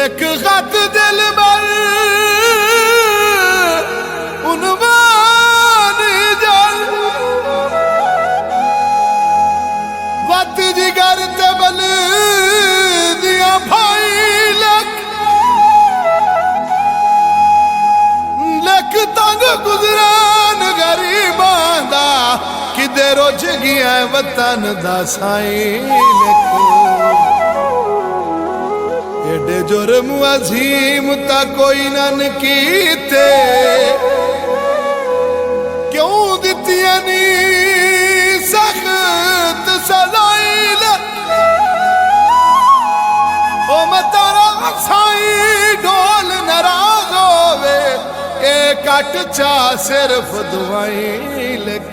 एक खत दिल बर उनवान जल वत जिगर ते बल दिया भाई लख तंग गुजरान गरीबां दा किदे रुझ गया वतन दा साईं लिख एडे जुर्म अजीम ता कोई नन कीते क्यों दित्तियां नी सख्त सजाई ओ मैं तारा साईं ढोल नाराज होवे ए कट चा सिर्फ दुआई लिख